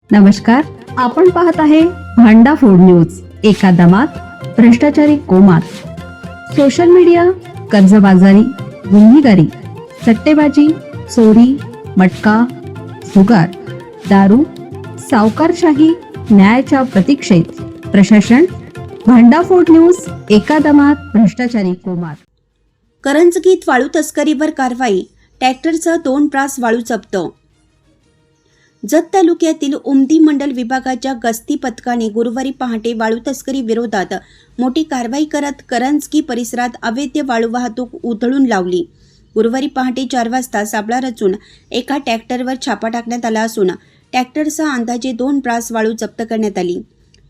नमस्कार, आपण पाहत आहे भांडा फोड न्यूज. एका दमात भ्रष्टाचारी कोमात. सोशल मीडिया, कर्जबाजारी, गुन्हेगारी, सट्टेबाजी, चोरी, मटका, जुगार, दारू, सावकारशाही, न्यायाच्या प्रतीक्षेत प्रशासन. भांडाफोड न्यूज. एका दमात भ्रष्टाचारी कोमात. करंजगीत वाळू तस्करीवर कारवाई. ट्रॅक्टरसह 2 ब्रास वाळू जप्त. जत तालुक्यातील उमदी मंडल विभागाच्या गस्ती पथकाने गुरुवारी पहाटे वाळू तस्करी विरोधात मोठी कारवाई करत करंजगी परिसरात अवैध वाळू वाहतूक उधळून लावली. गुरुवारी पहाटे 4 वाजता सापळा रचून एका ट्रॅक्टरवर छापा टाकण्यात आला असून ट्रॅक्टरसह अंदाजे 2 ब्रास वाळू जप्त करण्यात आली.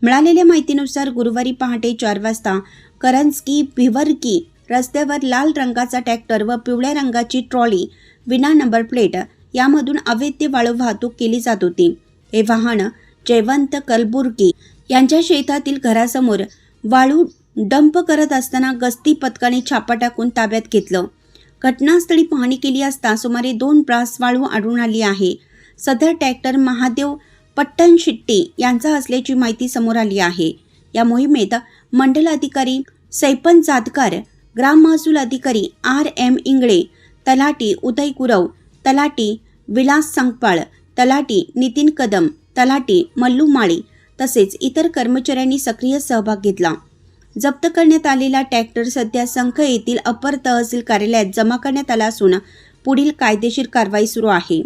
मिळालेल्या माहितीनुसार गुरुवारी पहाटे 4 वाजता करंजगी भिवरकी रस्त्यावर लाल रंगाचा ट्रॅक्टर व पिवळ्या रंगाची ट्रॉली विना नंबर प्लेट यामधून अवैध वाळू वाहतूक केली जात होती. हे वाहन जयवंत कलबुर्गी यांच्या शेतातील घरासमोर वाळू डंप करत असताना गस्ती पथकाने छापा टाकून ताब्यात घेतलं. घटनास्थळी पाहणी केली असता सुमारे 2 ब्रास वाळू आढळून आली आहे. सदर ट्रॅक्टर महादेव पट्टणशिट्टी यांचा असल्याची माहिती समोर आली आहे. या मोहिमेत मंडल अधिकारी सैपन जादकार, ग्राम महसूल अधिकारी RM इंगळे, तलाठी उदय गुरव, तलाठी विलास संकपाळ, तलाठी नितीन कदम, तलाठी मल्लू माळी तसेच इतर कर्मचाऱ्यांनी सक्रिय सहभाग घेतला. जप्त करण्यात आलेला ट्रॅक्टर सध्या संख येथील अपर तहसील कार्यालयात जमा करण्यात आला असून पुढील कायदेशीर कारवाई सुरू आहे.